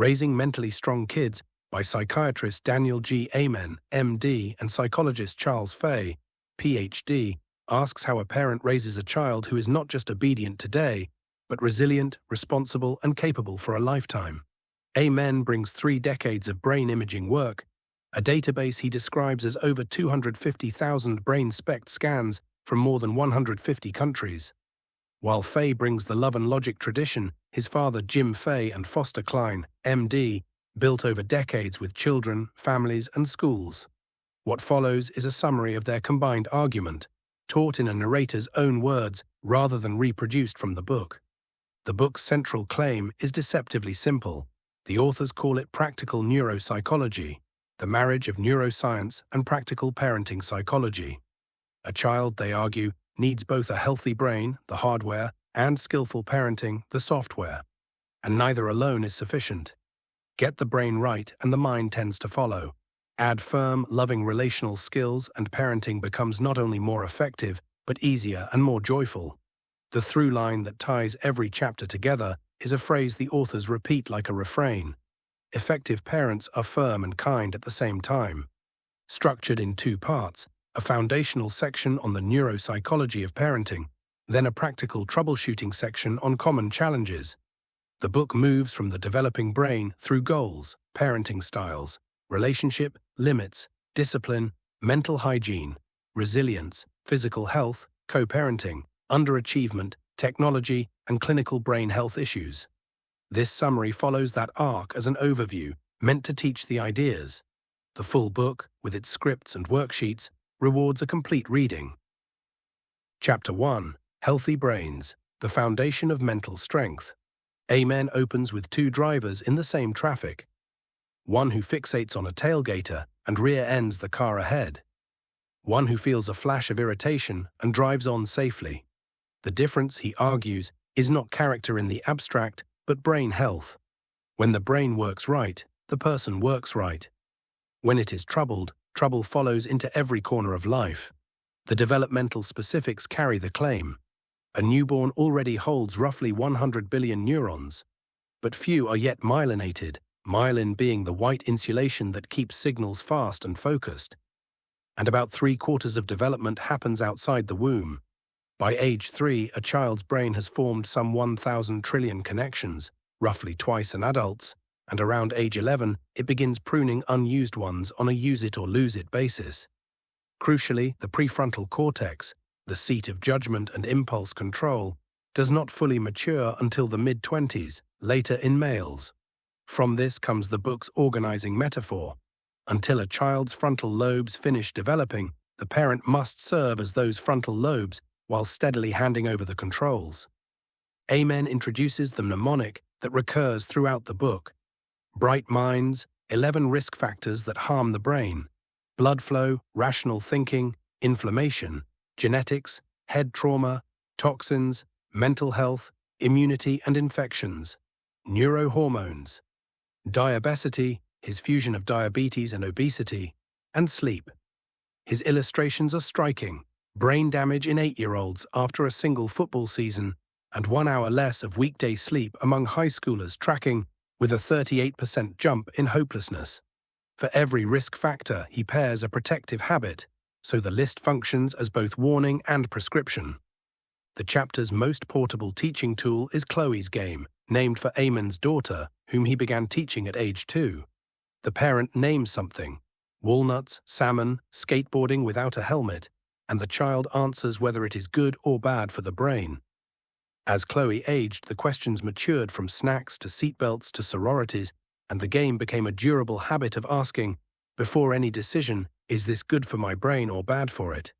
Raising Mentally Strong Kids by psychiatrist Daniel G. Amen, MD, and psychologist Charles Fay, PhD, asks how a parent raises a child who is not just obedient today, but resilient, responsible, and capable for a lifetime. Amen brings 3 decades of brain imaging work, a database he describes as over 250,000 brain SPECT scans from more than 150 countries. While Fay brings the love and logic tradition his father Jim Fay and Foster Klein, MD, built over decades with children, families, and schools. What follows is a summary of their combined argument, taught in a narrator's own words rather than reproduced from the book. The book's central claim is deceptively simple. The authors call it practical neuropsychology, the marriage of neuroscience and practical parenting psychology. A child, they argue, needs both a healthy brain, the hardware, and skillful parenting, the software. And neither alone is sufficient. Get the brain right and the mind tends to follow. Add firm, loving relational skills and parenting becomes not only more effective, but easier and more joyful. The through line that ties every chapter together is a phrase the authors repeat like a refrain. Effective parents are firm and kind at the same time. Structured in 2 parts, a foundational section on the neuropsychology of parenting, then a practical troubleshooting section on common challenges. The book moves from the developing brain through goals, parenting styles, relationship, limits, discipline, mental hygiene, resilience, physical health, co-parenting, underachievement, technology, and clinical brain health issues. This summary follows that arc as an overview meant to teach the ideas. The full book, with its scripts and worksheets, rewards a complete reading. Chapter 1. Healthy Brains, the Foundation of Mental Strength. Amen opens with 2 drivers in the same traffic. One who fixates on a tailgater and rear-ends the car ahead. One who feels a flash of irritation and drives on safely. The difference, he argues, is not character in the abstract, but brain health. When the brain works right, the person works right. When it is troubled, trouble follows into every corner of life. The developmental specifics carry the claim. A newborn already holds roughly 100 billion neurons, but few are yet myelinated, myelin being the white insulation that keeps signals fast and focused. And about 3/4 of development happens outside the womb. By age 3, a child's brain has formed some 1,000 trillion connections, roughly twice an adult's, and around age 11, it begins pruning unused ones on a use-it-or-lose-it basis. Crucially, the prefrontal cortex, the seat of judgment and impulse control, does not fully mature until the mid-20s, later in males. From this comes the book's organizing metaphor. Until a child's frontal lobes finish developing, the parent must serve as those frontal lobes while steadily handing over the controls. Amen introduces the mnemonic that recurs throughout the book. Bright minds, 11 risk factors that harm the brain, blood flow, rational thinking, inflammation, genetics, head trauma, toxins, mental health, immunity and infections, neurohormones, diabesity, his fusion of diabetes and obesity, and sleep. His illustrations are striking. Brain damage in 8-year-olds after a single football season, and 1 hour less of weekday sleep among high schoolers tracking with a 38% jump in hopelessness. For every risk factor, he pairs a protective habit, so the list functions as both warning and prescription. The chapter's most portable teaching tool is Chloe's game, named for Amen's daughter, whom he began teaching at age 2. The parent names something: walnuts, salmon, skateboarding without a helmet, and the child answers whether it is good or bad for the brain. As Chloe aged, the questions matured from snacks to seatbelts to sororities, and the game became a durable habit of asking, before any decision, is this good for my brain or bad for it?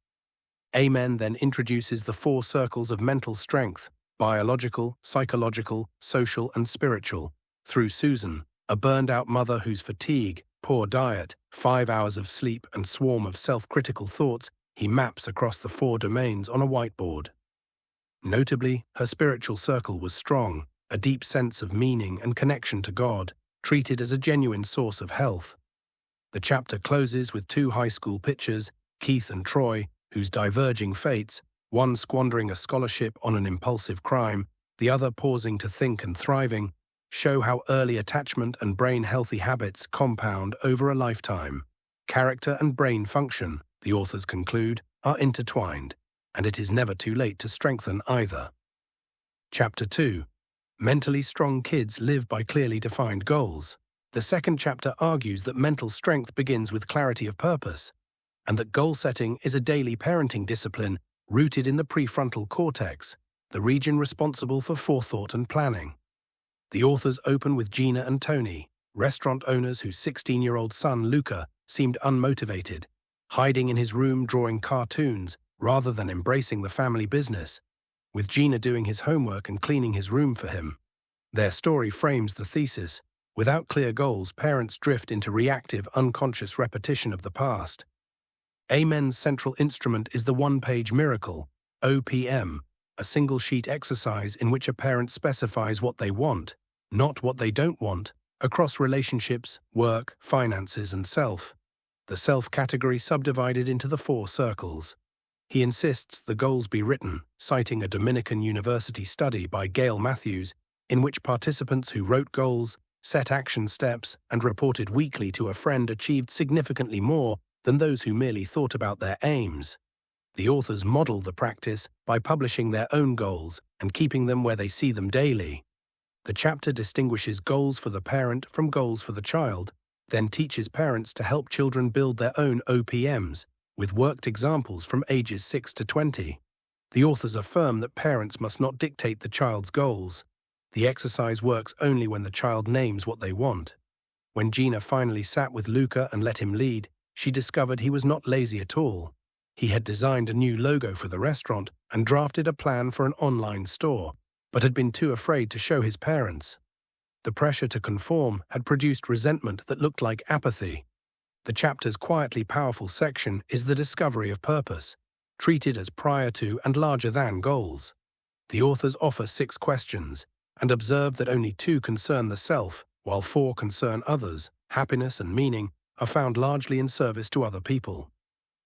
Amen then introduces the 4 circles of mental strength: biological, psychological, social, and spiritual, through Susan, a burned-out mother whose fatigue, poor diet, 5 hours of sleep, and swarm of self-critical thoughts he maps across the 4 domains on a whiteboard. Notably, her spiritual circle was strong, a deep sense of meaning and connection to God, treated as a genuine source of health. The chapter closes with 2 high school pitchers, Keith and Troy, whose diverging fates, one squandering a scholarship on an impulsive crime, the other pausing to think and thriving, show how early attachment and brain-healthy habits compound over a lifetime. Character and brain function, the authors conclude, are intertwined, and it is never too late to strengthen either. Chapter 2. Mentally strong kids live by clearly defined goals. The second chapter argues that mental strength begins with clarity of purpose, and that goal setting is a daily parenting discipline rooted in the prefrontal cortex, the region responsible for forethought and planning. The authors open with Gina and Tony, restaurant owners whose 16-year-old son, Luca, seemed unmotivated, hiding in his room drawing cartoons rather than embracing the family business, with Gina doing his homework and cleaning his room for him. Their story frames the thesis: without clear goals, parents drift into reactive, unconscious repetition of the past. Amen's central instrument is the one-page miracle, OPM, a single-sheet exercise in which a parent specifies what they want, not what they don't want, across relationships, work, finances, and self. The self category subdivided into the 4 circles. He insists the goals be written, citing a Dominican University study by Gail Matthews, in which participants who wrote goals, set action steps, and reported weekly to a friend achieved significantly more than those who merely thought about their aims. The authors model the practice by publishing their own goals and keeping them where they see them daily. The chapter distinguishes goals for the parent from goals for the child, then teaches parents to help children build their own OPMs, with worked examples from ages 6 to 20. The authors affirm that parents must not dictate the child's goals. The exercise works only when the child names what they want. When Gina finally sat with Luca and let him lead, she discovered he was not lazy at all. He had designed a new logo for the restaurant and drafted a plan for an online store, but had been too afraid to show his parents. The pressure to conform had produced resentment that looked like apathy. The chapter's quietly powerful section is the discovery of purpose, treated as prior to and larger than goals. The authors offer 6 questions and observe that only 2 concern the self, while 4 concern others. Happiness and meaning are found largely in service to other people.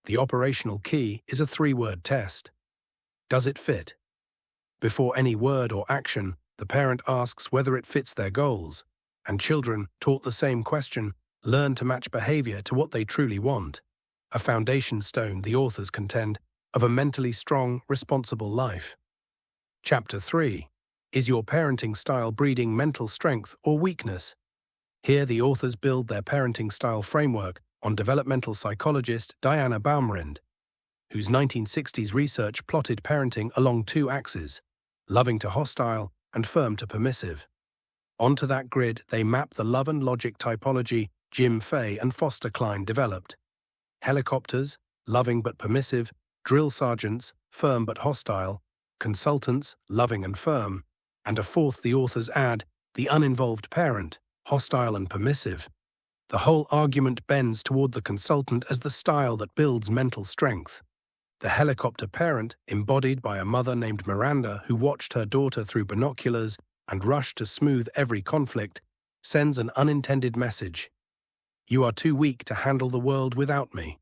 The operational key is a 3-word test. Does it fit? Before any word or action, the parent asks whether it fits their goals, and children, taught the same question, learn to match behavior to what they truly want. A foundation stone, the authors contend, of a mentally strong, responsible life. Chapter 3. Is your parenting style breeding mental strength or weakness? Here the authors build their parenting style framework on developmental psychologist Diana Baumrind, whose 1960s research plotted parenting along 2 axes, loving to hostile and firm to permissive. Onto that grid they map the love and logic typology Jim Fay and Foster Klein developed. Helicopters, loving but permissive; drill sergeants, firm but hostile; consultants, loving and firm; and a 4th the authors add, the uninvolved parent, hostile and permissive. The whole argument bends toward the consultant as the style that builds mental strength. The helicopter parent, embodied by a mother named Miranda who watched her daughter through binoculars and rushed to smooth every conflict, sends an unintended message. You are too weak to handle the world without me.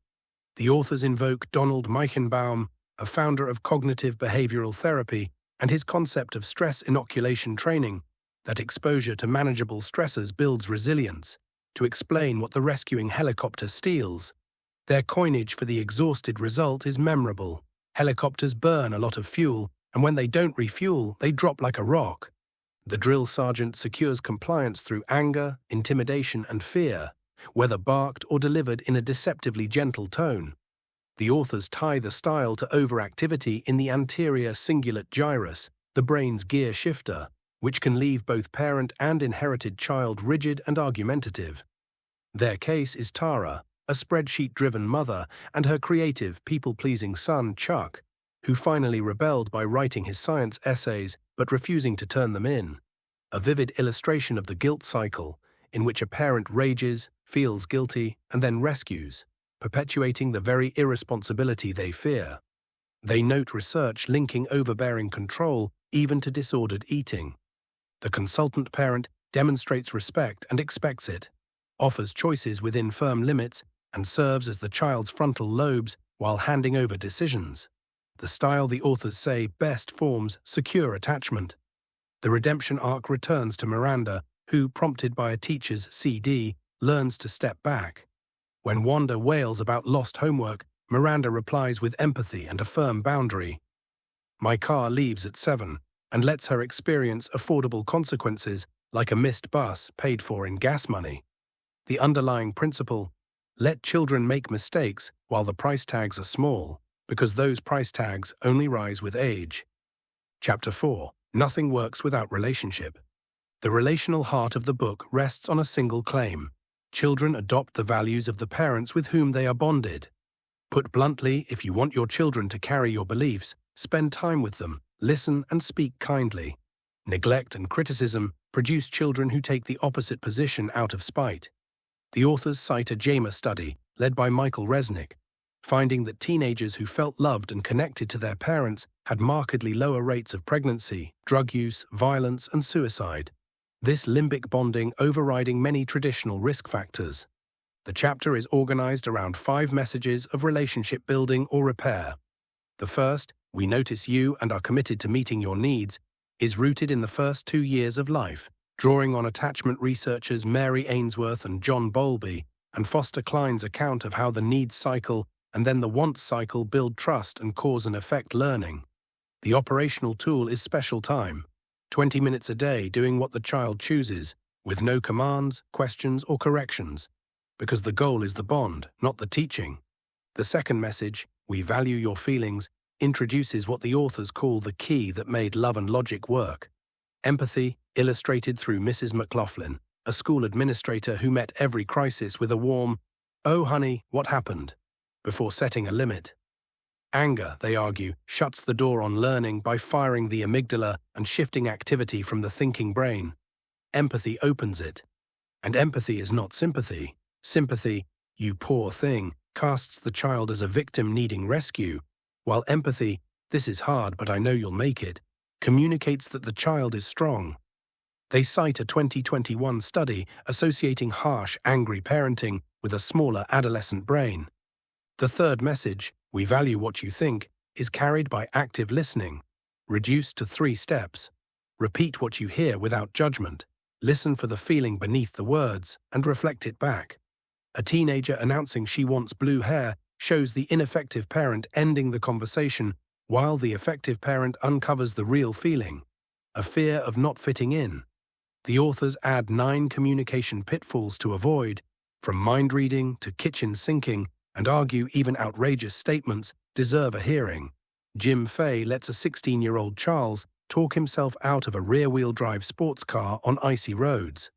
The authors invoke Donald Meichenbaum, a founder of cognitive behavioral therapy, and his concept of stress inoculation training, that exposure to manageable stressors builds resilience, to explain what the rescuing helicopter steals. Their coinage for the exhausted result is memorable. Helicopters burn a lot of fuel, and when they don't refuel, they drop like a rock. The drill sergeant secures compliance through anger, intimidation, and fear, whether barked or delivered in a deceptively gentle tone. The authors tie the style to overactivity in the anterior cingulate gyrus, the brain's gear shifter, which can leave both parent and inherited child rigid and argumentative. Their case is Tara, a spreadsheet-driven mother, and her creative, people-pleasing son, Chuck, who finally rebelled by writing his science essays but refusing to turn them in. A vivid illustration of the guilt cycle, in which a parent rages, feels guilty, and then rescues, perpetuating the very irresponsibility they fear. They note research linking overbearing control even to disordered eating. The consultant parent demonstrates respect and expects it, offers choices within firm limits, and serves as the child's frontal lobes while handing over decisions. The style, the authors say, best forms secure attachment. The redemption arc returns to Miranda, who, prompted by a teacher's CD, learns to step back. When Wanda wails about lost homework, Miranda replies with empathy and a firm boundary. My car leaves at 7 and lets her experience affordable consequences like a missed bus paid for in gas money. The underlying principle: let children make mistakes while the price tags are small, because those price tags only rise with age. Chapter 4. Nothing works without relationship. The relational heart of the book rests on a single claim: children adopt the values of the parents with whom they are bonded. Put bluntly, if you want your children to carry your beliefs, spend time with them, listen and speak kindly. Neglect and criticism produce children who take the opposite position out of spite. The authors cite a JAMA study, led by Michael Resnick, finding that teenagers who felt loved and connected to their parents had markedly lower rates of pregnancy, drug use, violence, and suicide. This limbic bonding overriding many traditional risk factors. The chapter is organized around 5 messages of relationship building or repair. The first, we notice you and are committed to meeting your needs, is rooted in the first 2 years of life, drawing on attachment researchers Mary Ainsworth and John Bowlby and Foster Klein's account of how the needs cycle and then the wants cycle build trust and cause and effect learning. The operational tool is special time, 20 minutes a day doing what the child chooses, with no commands, questions, or corrections, because the goal is the bond, not the teaching. The second message, we value your feelings, introduces what the authors call the key that made Love and Logic work: empathy, illustrated through Mrs. McLaughlin, a school administrator who met every crisis with a warm, "Oh honey, what happened?" before setting a limit. Anger, they argue, shuts the door on learning by firing the amygdala and shifting activity from the thinking brain. Empathy opens it. And empathy is not sympathy. Sympathy, "you poor thing," casts the child as a victim needing rescue, while empathy, "this is hard but I know you'll make it," communicates that the child is strong. They cite a 2021 study associating harsh, angry parenting with a smaller adolescent brain. The third message, we value what you think, is carried by active listening, reduced to 3 steps. Repeat what you hear without judgment, listen for the feeling beneath the words, and reflect it back. A teenager announcing she wants blue hair shows the ineffective parent ending the conversation, while the effective parent uncovers the real feeling: a fear of not fitting in. The authors add 9 communication pitfalls to avoid, from mind reading to kitchen sinking, and argue even outrageous statements deserve a hearing. Jim Fay lets a 16-year-old Charles talk himself out of a rear-wheel drive sports car on icy roads.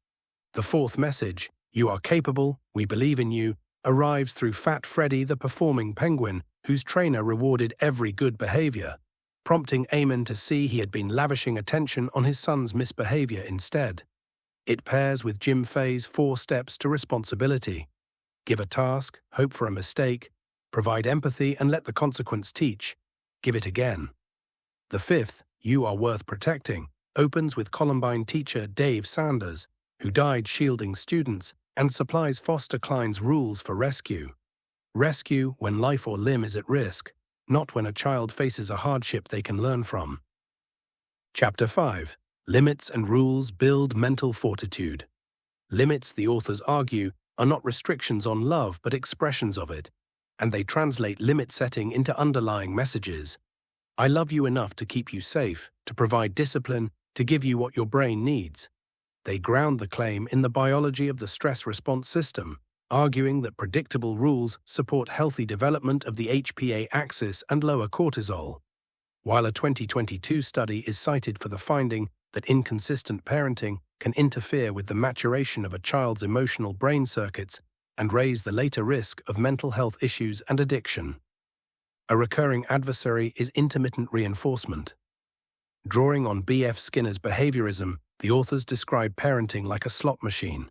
The fourth message, you are capable, we believe in you, arrives through Fat Freddy the performing penguin, whose trainer rewarded every good behavior, prompting Eamon to see he had been lavishing attention on his son's misbehavior instead. It pairs with Jim Fay's 4 steps to responsibility. Give a task, hope for a mistake, provide empathy and let the consequence teach. Give it again. The fifth, you are worth protecting, opens with Columbine teacher Dave Sanders, who died shielding students, and supplies Foster Klein's rules for rescue. Rescue when life or limb is at risk, not when a child faces a hardship they can learn from. Chapter 5. Limits and rules build mental fortitude. Limits, the authors argue, are not restrictions on love but expressions of it, and they translate limit setting into underlying messages. I love you enough to keep you safe, to provide discipline, to give you what your brain needs. They ground the claim in the biology of the stress response system, arguing that predictable rules support healthy development of the HPA axis and lower cortisol. While a 2022 study is cited for the finding that inconsistent parenting can interfere with the maturation of a child's emotional brain circuits and raise the later risk of mental health issues and addiction. A recurring adversary is intermittent reinforcement. Drawing on B.F. Skinner's behaviorism, the authors describe parenting like a slot machine.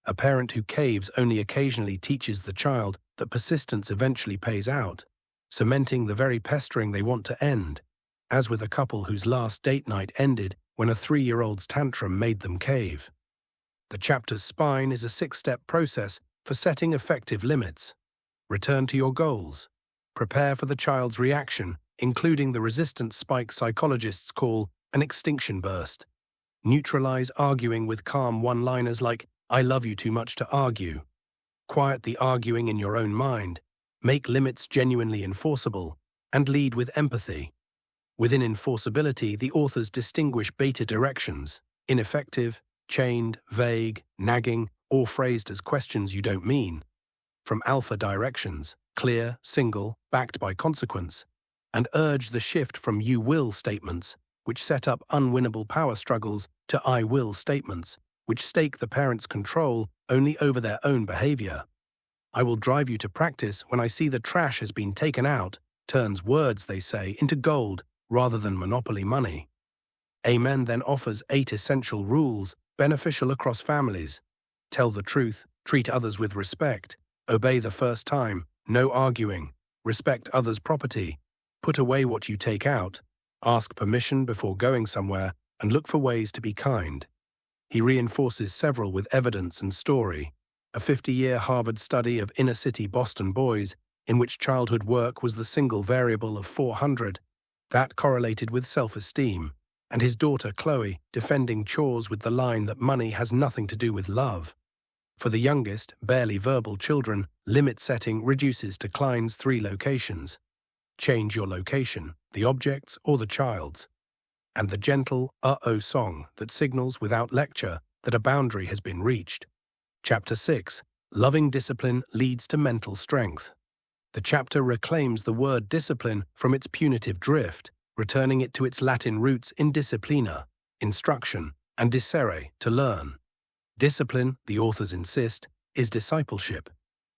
A parent who caves only occasionally teaches the child that persistence eventually pays out, cementing the very pestering they want to end, as with a couple whose last date night ended when a 3-year-old's tantrum made them cave. The chapter's spine is a 6-step process for setting effective limits. Return to your goals. Prepare for the child's reaction, including the resistance spike psychologists call an extinction burst. Neutralize arguing with calm one-liners like, "I love you too much to argue." Quiet the arguing in your own mind. Make limits genuinely enforceable, and lead with empathy. Within enforceability, the authors distinguish beta directions: ineffective, chained, vague, nagging, or phrased as questions you don't mean, from alpha directions, clear, single, backed by consequence, and urge the shift from "you will" statements, which set up unwinnable power struggles, to "I will" statements, which stake the parent's control only over their own behavior. "I will drive you to practice when I see the trash has been taken out" turns words, they say, into gold rather than monopoly money. Amen then offers 8 essential rules beneficial across families. Tell the truth, treat others with respect, obey the first time, no arguing, respect others' property, put away what you take out, ask permission before going somewhere, and look for ways to be kind. He reinforces several with evidence and story. A 50-year Harvard study of inner-city Boston boys, in which childhood work was the single variable of 400, that correlated with self-esteem, and his daughter Chloe defending chores with the line that money has nothing to do with love. For the youngest, barely verbal children, limit setting reduces to Klein's 3 locations. Change your location, the object's or the child's. And the gentle uh-oh song that signals without lecture that a boundary has been reached. Chapter 6. Loving discipline leads to mental strength. The chapter reclaims the word discipline from its punitive drift, returning it to its Latin roots in disciplina, instruction, and discere, to learn. Discipline, the authors insist, is discipleship,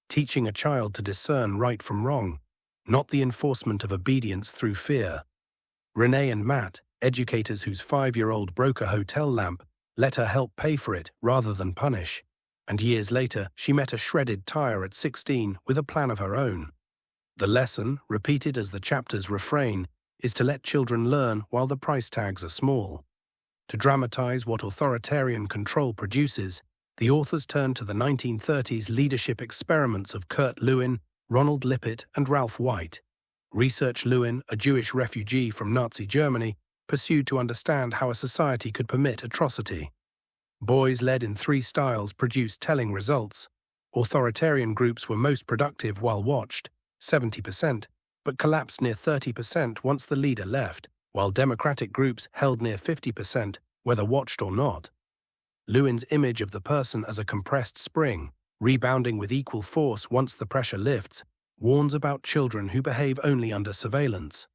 teaching a child to discern right from wrong, not the enforcement of obedience through fear. Renee and Matt, educators whose 5-year-old broke a hotel lamp, let her help pay for it rather than punish, and years later she met a shredded tire at 16 with a plan of her own. The lesson, repeated as the chapter's refrain, is to let children learn while the price tags are small. To dramatize what authoritarian control produces, the authors turn to the 1930s leadership experiments of Kurt Lewin, Ronald Lippert, and Ralph White. Research Lewin, a Jewish refugee from Nazi Germany, pursued to understand how a society could permit atrocity. Boys led in 3 styles produced telling results. Authoritarian groups were most productive while watched, 70%, but collapsed near 30% once the leader left, while democratic groups held near 50%, whether watched or not. Lewin's image of the person as a compressed spring, rebounding with equal force once the pressure lifts, warns about children who behave only under surveillance.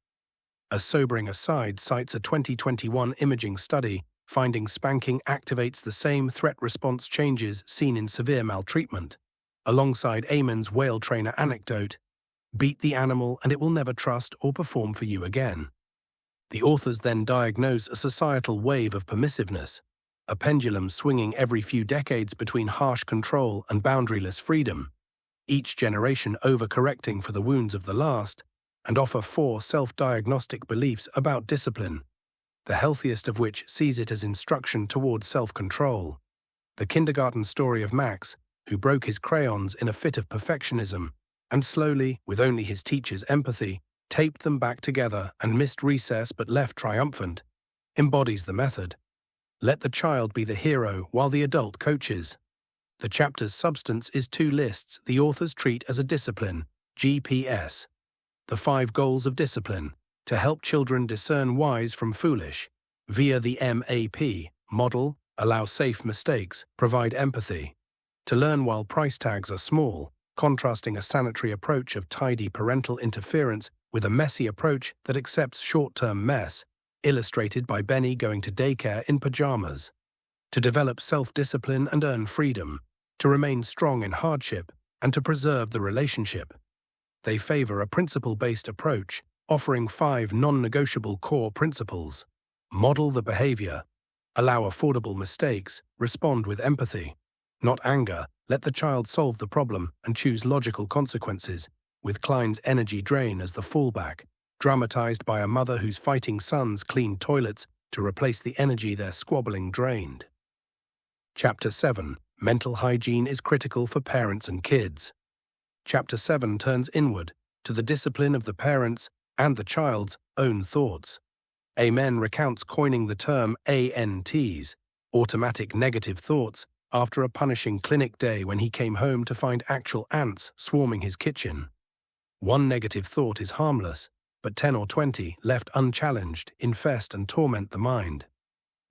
A sobering aside cites a 2021 imaging study finding spanking activates the same threat response changes seen in severe maltreatment. Alongside Amen's whale trainer anecdote, "Beat the animal and it will never trust or perform for you again." The authors then diagnose a societal wave of permissiveness, a pendulum swinging every few decades between harsh control and boundaryless freedom, each generation overcorrecting for the wounds of the last, and offer 4 self-diagnostic beliefs about discipline, the healthiest of which sees it as instruction toward self-control. The kindergarten story of Max, who broke his crayons in a fit of perfectionism, and slowly, with only his teacher's empathy, taped them back together and missed recess but left triumphant, embodies the method. Let the child be the hero while the adult coaches. The chapter's substance is 2 lists the authors treat as a discipline, GPS. The 5 goals of discipline, to help children discern wise from foolish, via the MAP, model, allow safe mistakes, provide empathy. To learn while price tags are small, contrasting a sanitary approach of tidy parental interference with a messy approach that accepts short-term mess, illustrated by Benny going to daycare in pajamas. To develop self-discipline and earn freedom, to remain strong in hardship, and to preserve the relationship. They favor a principle-based approach, offering 5 non-negotiable core principles. Model the behavior. Allow affordable mistakes. Respond with empathy. Not anger. Let the child solve the problem and choose logical consequences, with Klein's energy drain as the fallback, dramatized by a mother whose fighting sons clean toilets to replace the energy their squabbling drained. Chapter 7. Mental hygiene is critical for parents and kids. Chapter 7 turns inward, to the discipline of the parents and the child's own thoughts. Amen recounts coining the term ANTs, Automatic negative thoughts after a punishing clinic day when he came home to find actual ants swarming his kitchen. One negative thought is harmless, but 10 or 20, left unchallenged, infest and torment the mind.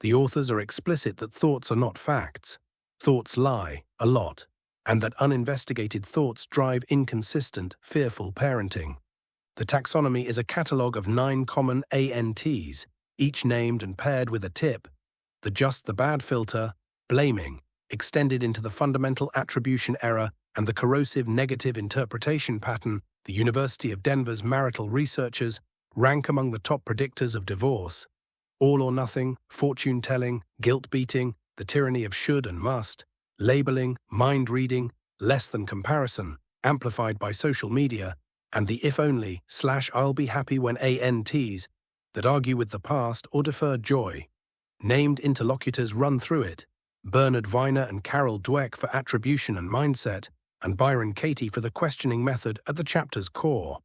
The authors are explicit that thoughts are not facts. Thoughts lie, a lot, and that uninvestigated thoughts drive inconsistent, fearful parenting. The taxonomy is a catalogue of 9 common ANTs, each named and paired with a tip. The just the bad filter, blaming, extended into the fundamental attribution error and the corrosive negative interpretation pattern. The University of Denver's marital researchers rank among the top predictors of divorce. All or nothing, fortune-telling, guilt-beating, the tyranny of should and must, labeling, mind-reading, less than comparison, amplified by social media, and the if-only / I'll be happy when ANTs that argue with the past or defer joy. Named interlocutors run through it: Bernard Weiner and Carol Dweck for attribution and mindset, and Byron Katie for the questioning method at the chapter's core.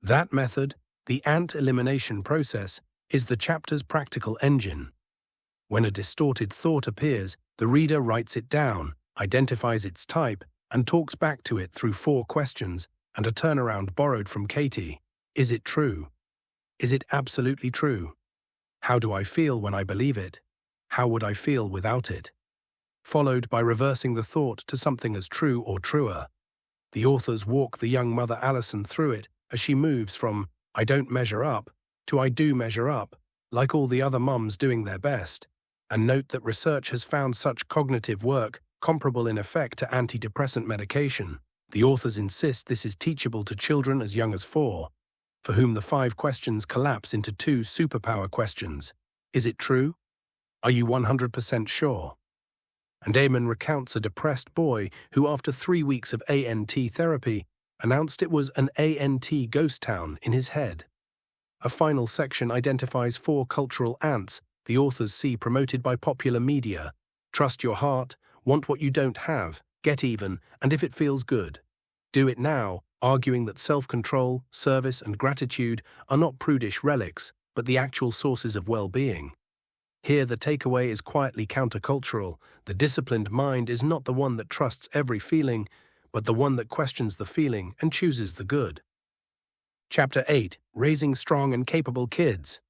That method, the ant elimination process, is the chapter's practical engine. When a distorted thought appears, the reader writes it down, identifies its type, and talks back to it through 4 questions and a turnaround borrowed from Katie. Is it true? Is it absolutely true? How do I feel when I believe it? How would I feel without it? Followed by reversing the thought to something as true or truer. The authors walk the young mother Allison through it as she moves from "I don't measure up" to "I do measure up," like all the other mums doing their best, and note that research has found such cognitive work comparable in effect to antidepressant medication. The authors insist this is teachable to children as young as 4, for whom the 5 questions collapse into 2 superpower questions. Is it true? Are you 100% sure? And Eamon recounts a depressed boy who, after 3 weeks of ANT therapy, announced it was an ANT ghost town in his head. A final section identifies 4 cultural ants the authors see promoted by popular media: trust your heart, want what you don't have, get even, and if it feels good, do it now, arguing that self-control, service, and gratitude are not prudish relics, but the actual sources of well-being. Here the takeaway is quietly countercultural. The disciplined mind is not the one that trusts every feeling, but the one that questions the feeling and chooses the good. Chapter 8: Raising Strong and Capable Kids.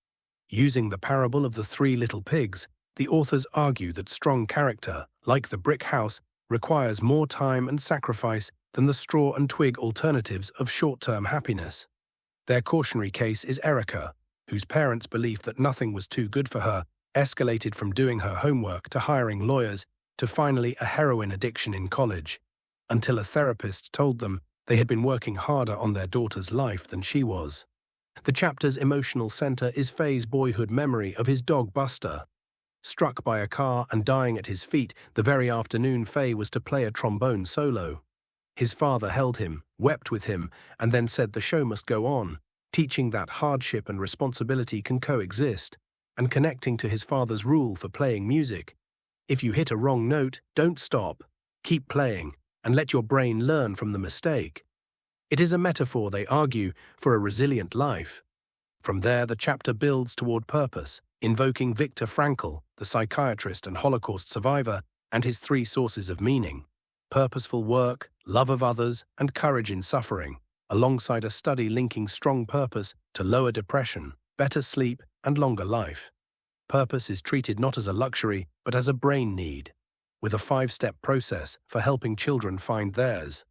Using the parable of the 3 little pigs, the authors argue that strong character, like the brick house, requires more time and sacrifice than the straw and twig alternatives of short-term happiness. Their cautionary case is Erica, whose parents' belief that nothing was too good for her escalated from doing her homework to hiring lawyers to finally a heroin addiction in college, until a therapist told them they had been working harder on their daughter's life than she was. The chapter's emotional center is Fay's boyhood memory of his dog Buster. Struck by a car and dying at his feet the very afternoon Fay was to play a trombone solo. His father held him, wept with him, and then said the show must go on, teaching that hardship and responsibility can coexist, and connecting to his father's rule for playing music: if you hit a wrong note, don't stop, keep playing, and let your brain learn from the mistake. It is a metaphor, they argue, for a resilient life. From there, the chapter builds toward purpose, invoking Viktor Frankl, the psychiatrist and Holocaust survivor, and his 3 sources of meaning: purposeful work, love of others, and courage in suffering, alongside a study linking strong purpose to lower depression, better sleep, and longer life. Purpose is treated not as a luxury, but as a brain need, with a 5-step process for helping children find theirs.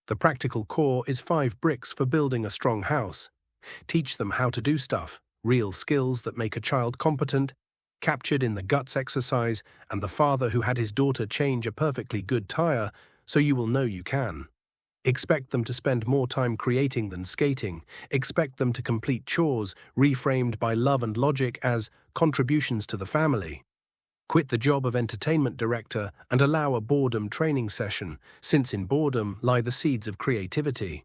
The practical core is 5 bricks for building a strong house. Teach them how to do stuff, real skills that make a child competent, captured in the guts exercise and the father who had his daughter change a perfectly good tire, so you will know you can. Expect them to spend more time creating than skating. Expect them to complete chores, reframed by love and logic as contributions to the family. Quit the job of entertainment director and allow a boredom training session, since in boredom lie the seeds of creativity.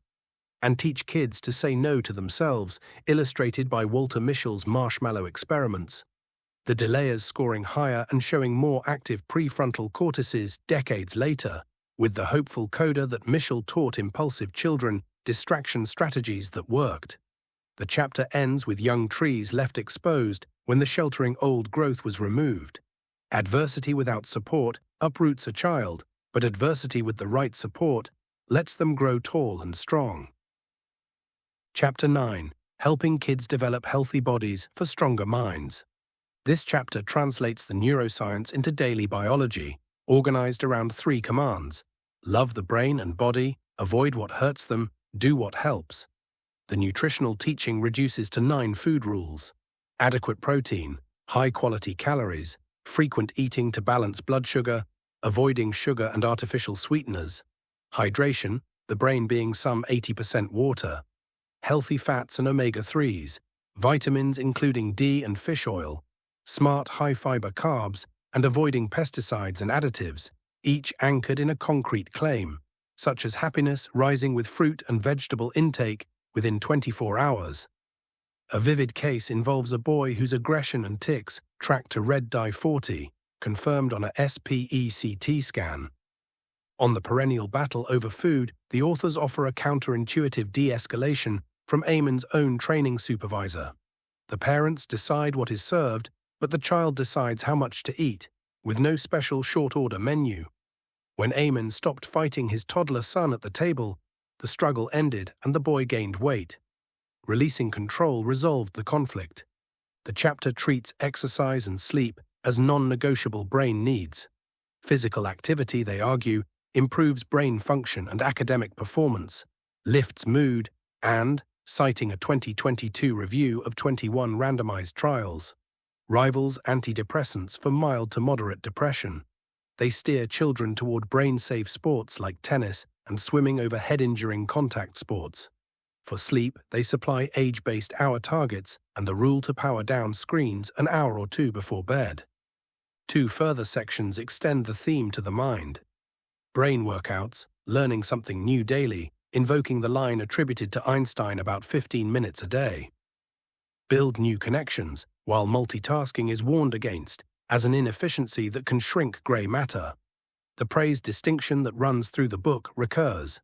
And teach kids to say no to themselves, illustrated by Walter Mischel's marshmallow experiments. The delayers scoring higher and showing more active prefrontal cortices decades later, with the hopeful coda that Mischel taught impulsive children distraction strategies that worked. The chapter ends with young trees left exposed when the sheltering old growth was removed. Adversity without support uproots a child, but adversity with the right support lets them grow tall and strong. Chapter 9. Helping kids develop healthy bodies for stronger minds. This chapter translates the neuroscience into daily biology, organized around 3 commands: love the brain and body, avoid what hurts them, do what helps. The nutritional teaching reduces to 9 food rules: adequate protein, high-quality calories, frequent eating to balance blood sugar, avoiding sugar and artificial sweeteners, hydration, the brain being some 80% water, healthy fats and omega-3s, vitamins including D and fish oil, smart high-fiber carbs, and avoiding pesticides and additives, each anchored in a concrete claim, such as happiness rising with fruit and vegetable intake within 24 hours. A vivid case involves a boy whose aggression and tics tracked to red dye 40, confirmed on a SPECT scan. On the perennial battle over food, the authors offer a counterintuitive de-escalation from Eamon's own training supervisor. The parents decide what is served, but the child decides how much to eat, with no special short-order menu. When Eamon stopped fighting his toddler son at the table, the struggle ended and the boy gained weight. Releasing control resolved the conflict. The chapter treats exercise and sleep as non-negotiable brain needs. Physical activity, they argue, improves brain function and academic performance, lifts mood, and, citing a 2022 review of 21 randomized trials, rivals antidepressants for mild to moderate depression. They steer children toward brain-safe sports like tennis and swimming over head-injuring contact sports. For sleep, they supply age-based hour targets and the rule to power down screens an hour or 2 before bed. 2 further sections extend the theme to the mind. Brain workouts, learning something new daily, invoking the line attributed to Einstein about 15 minutes a day. Build new connections, while multitasking is warned against as an inefficiency that can shrink grey matter. The praise distinction that runs through the book recurs.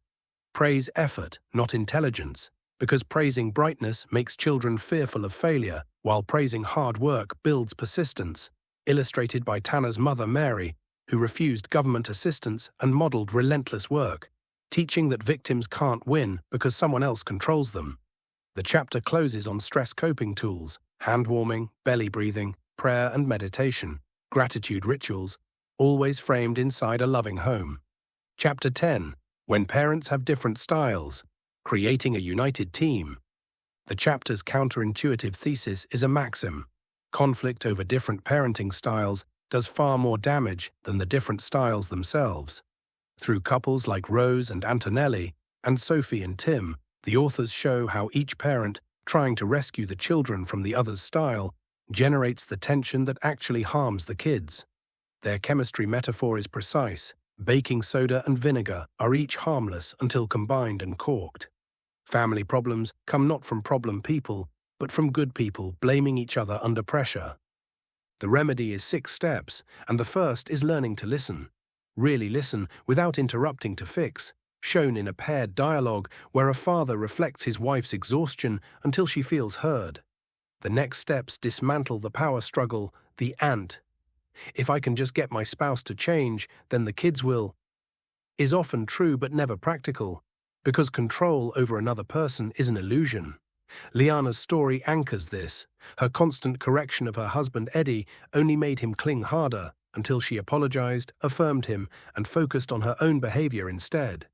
Praise effort, not intelligence, because praising brightness makes children fearful of failure, while praising hard work builds persistence, illustrated by Tanner's mother Mary, who refused government assistance and modeled relentless work, teaching that victims can't win because someone else controls them. The chapter closes on stress coping tools, hand-warming, belly breathing, prayer and meditation, gratitude rituals, always framed inside a loving home. Chapter 10. When Parents Have Different Styles, Creating a United Team. The chapter's counterintuitive thesis is a maxim: conflict over different parenting styles does far more damage than the different styles themselves. Through couples like Rose and Antonelli, and Sophie and Tim, the authors show how each parent, trying to rescue the children from the other's style, generates the tension that actually harms the kids. Their chemistry metaphor is precise. Baking soda and vinegar are each harmless until combined and corked. Family problems come not from problem people, but from good people blaming each other under pressure. The remedy is 6 steps, and the first is learning to listen. Really listen without interrupting to fix, shown in a paired dialogue where a father reflects his wife's exhaustion until she feels heard. The next steps dismantle the power struggle, the ant. If I can just get my spouse to change, then the kids will, is often true but never practical, because control over another person is an illusion. Liana's story anchors this. Her constant correction of her husband Eddie only made him cling harder until she apologized, affirmed him, and focused on her own behavior instead.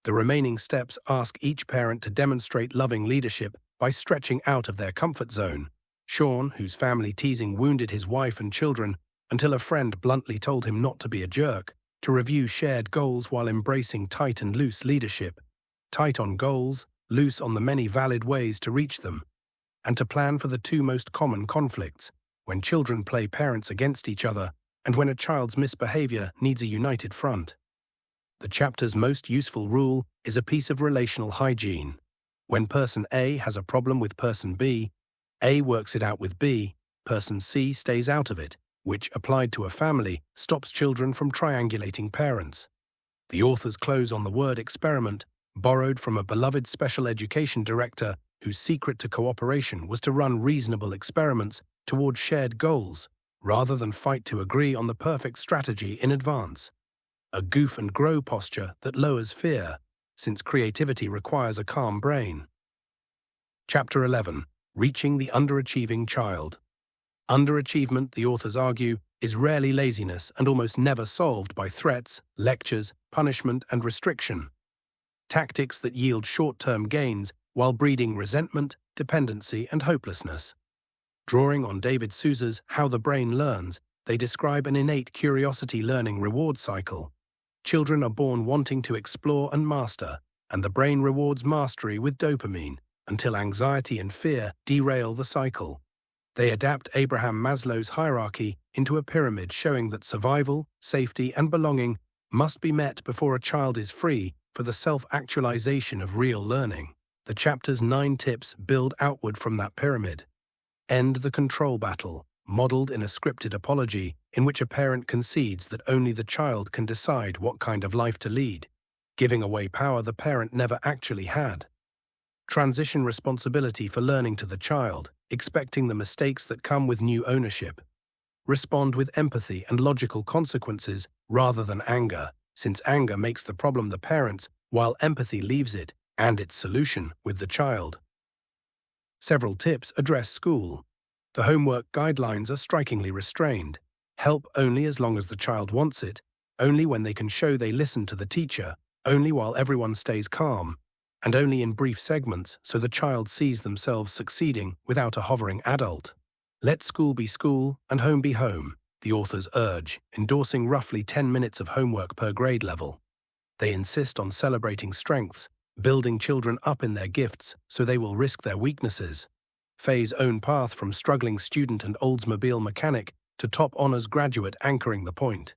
The remaining steps ask each parent to demonstrate loving leadership by stretching out of their comfort zone. Sean, whose family teasing wounded his wife and children, until a friend bluntly told him not to be a jerk, to review shared goals while embracing tight and loose leadership, tight on goals, loose on the many valid ways to reach them, and to plan for the 2 most common conflicts, when children play parents against each other and when a child's misbehavior needs a united front. The chapter's most useful rule is a piece of relational hygiene. When person A has a problem with person B, A works it out with B, person C stays out of it, which, applied to a family, stops children from triangulating parents. The authors close on the word experiment, borrowed from a beloved special education director whose secret to cooperation was to run reasonable experiments toward shared goals, rather than fight to agree on the perfect strategy in advance. A goof and grow posture that lowers fear, since creativity requires a calm brain. Chapter 11. Reaching the Underachieving Child. Underachievement, the authors argue, is rarely laziness and almost never solved by threats, lectures, punishment, and restriction. Tactics that yield short-term gains while breeding resentment, dependency, and hopelessness. Drawing on David Souza's How the Brain Learns, they describe an innate curiosity learning reward cycle. Children are born wanting to explore and master, and the brain rewards mastery with dopamine, until anxiety and fear derail the cycle. They adapt Abraham Maslow's hierarchy into a pyramid showing that survival, safety, and belonging must be met before a child is free for the self-actualization of real learning. The chapter's 9 tips build outward from that pyramid. End the control battle, modeled in a scripted apology in which a parent concedes that only the child can decide what kind of life to lead, giving away power the parent never actually had. Transition responsibility for learning to the child, expecting the mistakes that come with new ownership. Respond with empathy and logical consequences rather than anger, since anger makes the problem the parent's, while empathy leaves it, and its solution, with the child. Several tips address school. The homework guidelines are strikingly restrained. Help only as long as the child wants it, only when they can show they listen to the teacher, only while everyone stays calm, and only in brief segments so the child sees themselves succeeding without a hovering adult. Let school be school and home be home, the authors urge, endorsing roughly 10 minutes of homework per grade level. They insist on celebrating strengths, building children up in their gifts so they will risk their weaknesses. Fay's own path from struggling student and Oldsmobile mechanic to top honors graduate anchoring the point.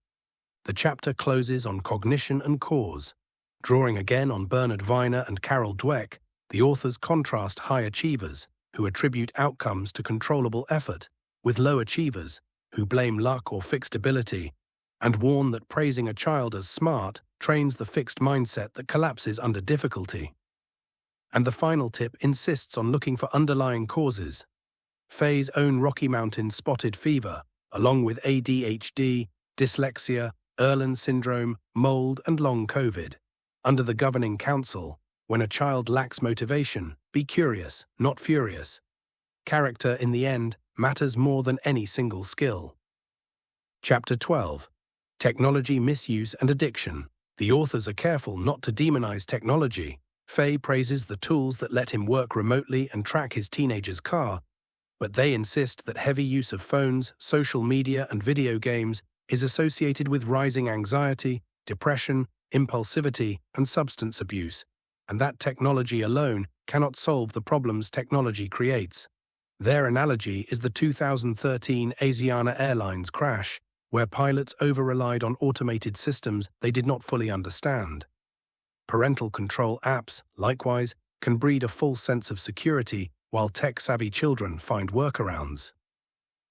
The chapter closes on cognition and cause. Drawing again on Bernard Weiner and Carol Dweck, the authors contrast high achievers, who attribute outcomes to controllable effort, with low achievers, who blame luck or fixed ability, and warn that praising a child as smart trains the fixed mindset that collapses under difficulty. And the final tip insists on looking for underlying causes. Fay's own Rocky Mountain spotted fever, along with ADHD, dyslexia, Erlen syndrome, mold, and long COVID. Under the governing council, when a child lacks motivation, be curious, not furious. Character, in the end, matters more than any single skill. Chapter 12. Technology Misuse and Addiction. The authors are careful not to demonize technology. Fay praises the tools that let him work remotely and track his teenager's car, but they insist that heavy use of phones, social media, and video games is associated with rising anxiety, depression, impulsivity, and substance abuse, and that technology alone cannot solve the problems technology creates. Their analogy is the 2013 Asiana Airlines crash, where pilots over-relied on automated systems they did not fully understand. Parental control apps, likewise, can breed a false sense of security while tech-savvy children find workarounds.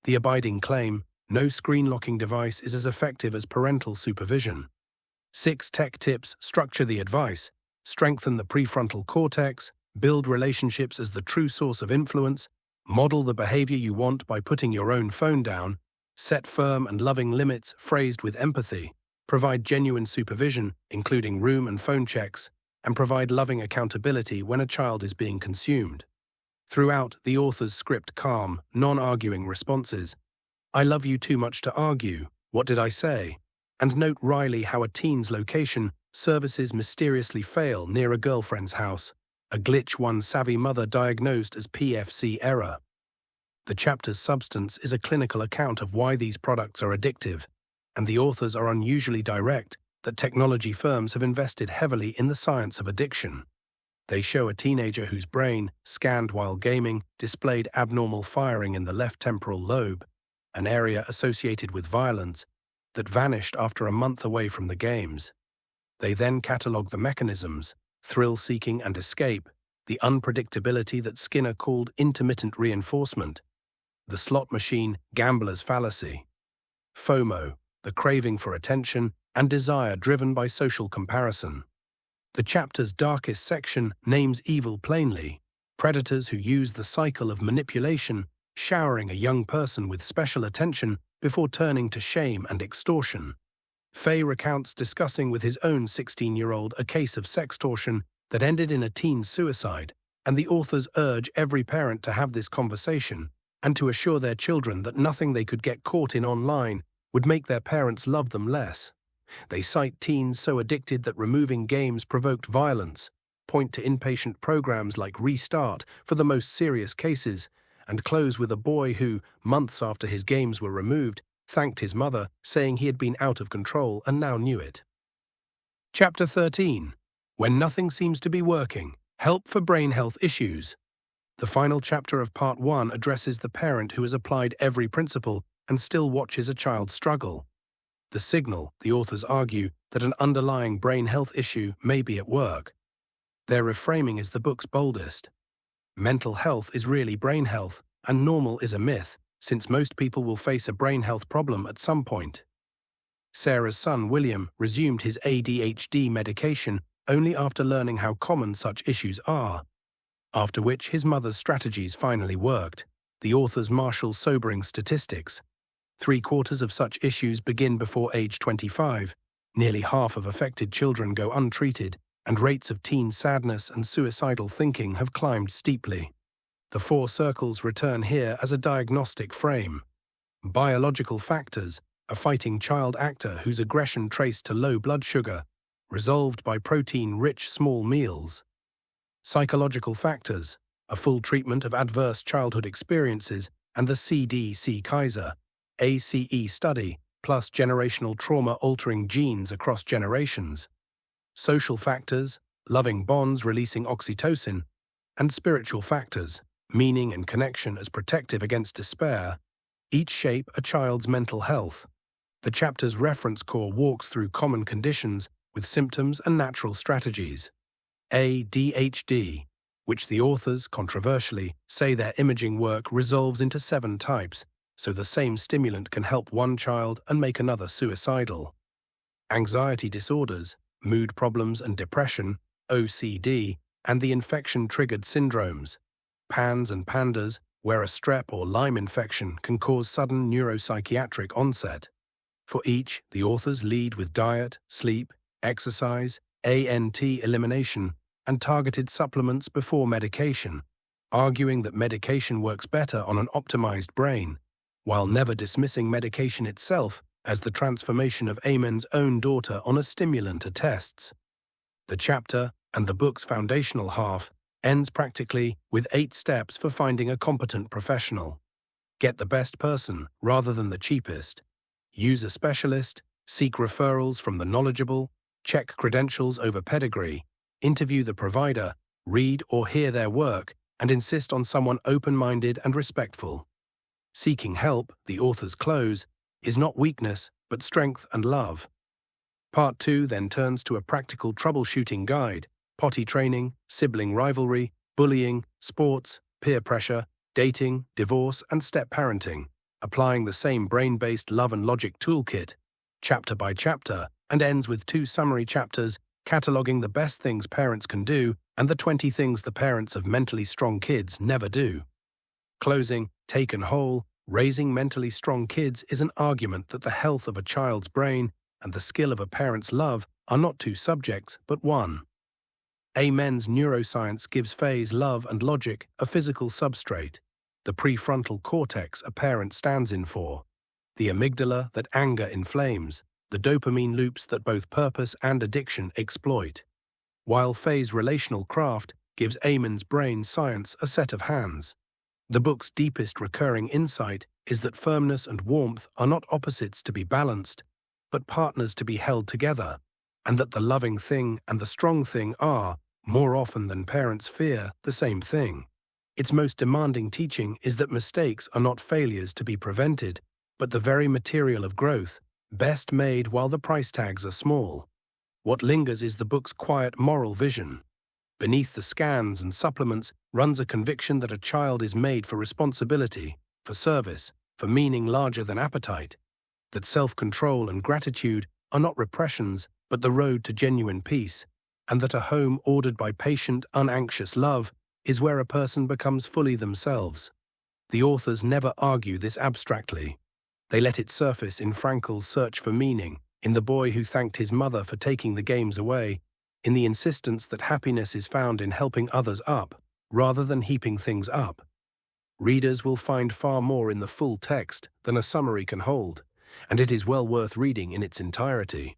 The abiding claim, no screen-locking device is as effective as parental supervision. 6 tech tips structure the advice, strengthen the prefrontal cortex, build relationships as the true source of influence, model the behavior you want by putting your own phone down, set firm and loving limits phrased with empathy, provide genuine supervision, including room and phone checks, and provide loving accountability when a child is being consumed. Throughout, the authors script calm, non-arguing responses. I love you too much to argue. What did I say? And note wryly how a teen's location services mysteriously fail near a girlfriend's house, a glitch one savvy mother diagnosed as PFC error. The chapter's substance is a clinical account of why these products are addictive, and the authors are unusually direct that technology firms have invested heavily in the science of addiction. They show a teenager whose brain, scanned while gaming, displayed abnormal firing in the left temporal lobe, an area associated with violence, that vanished after a month away from the games. They then catalogue the mechanisms, thrill-seeking and escape, the unpredictability that Skinner called intermittent reinforcement, the slot machine gambler's fallacy, FOMO, the craving for attention and desire driven by social comparison. The chapter's darkest section names evil plainly, predators who use the cycle of manipulation, showering a young person with special attention before turning to shame and extortion. Fay recounts discussing with his own 16-year-old a case of sextortion that ended in a teen's suicide, and the authors urge every parent to have this conversation and to assure their children that nothing they could get caught in online would make their parents love them less. They cite teens so addicted that removing games provoked violence, point to inpatient programs like Restart for the most serious cases, and close with a boy who, months after his games were removed, thanked his mother, saying he had been out of control and now knew it. Chapter 13. When Nothing Seems to Be Working. Help for Brain Health Issues. The final chapter of Part 1 addresses the parent who has applied every principle and still watches a child struggle. The signal, the authors argue, that an underlying brain health issue may be at work. Their reframing is the book's boldest. Mental health is really brain health, and normal is a myth, since most people will face a brain health problem at some point. Sarah's son, William, resumed his ADHD medication only after learning how common such issues are, after which his mother's strategies finally worked. The authors marshal sobering statistics. 3/4 of such issues begin before age 25, nearly half of affected children go untreated, and rates of teen sadness and suicidal thinking have climbed steeply. The 4 circles return here as a diagnostic frame. Biological factors, a fighting child actor whose aggression traced to low blood sugar, resolved by protein-rich small meals. Psychological factors, a full treatment of adverse childhood experiences and the CDC Kaiser, ACE study, plus generational trauma-altering genes across generations. Social factors, loving bonds releasing oxytocin, and spiritual factors, meaning and connection as protective against despair, each shape a child's mental health. The chapter's reference core walks through common conditions with symptoms and natural strategies. ADHD, which the authors, controversially, say their imaging work resolves into 7 types, so the same stimulant can help one child and make another suicidal. Anxiety disorders, mood problems and depression, OCD, and the infection-triggered syndromes, PANS and PANDAS, where a strep or Lyme infection can cause sudden neuropsychiatric onset. For each, the authors lead with diet, sleep, exercise, ANT elimination, and targeted supplements before medication, arguing that medication works better on an optimized brain, while never dismissing medication itself as the transformation of Amen's own daughter on a stimulant attests. The chapter, and the book's foundational half, ends practically with 8 steps for finding a competent professional. Get the best person rather than the cheapest. Use a specialist, seek referrals from the knowledgeable, check credentials over pedigree, interview the provider, read or hear their work, and insist on someone open-minded and respectful. Seeking help, the author's close, is not weakness, but strength and love. Part 2 then turns to a practical troubleshooting guide: potty training, sibling rivalry, bullying, sports, peer pressure, dating, divorce, and step-parenting, applying the same brain-based love and logic toolkit, chapter by chapter, and ends with 2 summary chapters cataloging the best things parents can do and the 20 things the parents of mentally strong kids never do. Closing, taken whole, raising mentally strong kids is an argument that the health of a child's brain and the skill of a parent's love are not 2 subjects, but one. Amen's neuroscience gives Fay's love and logic a physical substrate, the prefrontal cortex a parent stands in for, the amygdala that anger inflames, the dopamine loops that both purpose and addiction exploit, while Fay's relational craft gives Amen's brain science a set of hands. The book's deepest recurring insight is that firmness and warmth are not opposites to be balanced, but partners to be held together, and that the loving thing and the strong thing are, more often than parents fear, the same thing. Its most demanding teaching is that mistakes are not failures to be prevented, but the very material of growth, best made while the price tags are small. What lingers is the book's quiet moral vision. Beneath the scans and supplements runs a conviction that a child is made for responsibility, for service, for meaning larger than appetite, that self-control and gratitude are not repressions but the road to genuine peace, and that a home ordered by patient, unanxious love is where a person becomes fully themselves. The authors never argue this abstractly. They let it surface in Frankel's search for meaning, in the boy who thanked his mother for taking the games away, in the insistence that happiness is found in helping others up, rather than heaping things up. Readers will find far more in the full text than a summary can hold, and it is well worth reading in its entirety.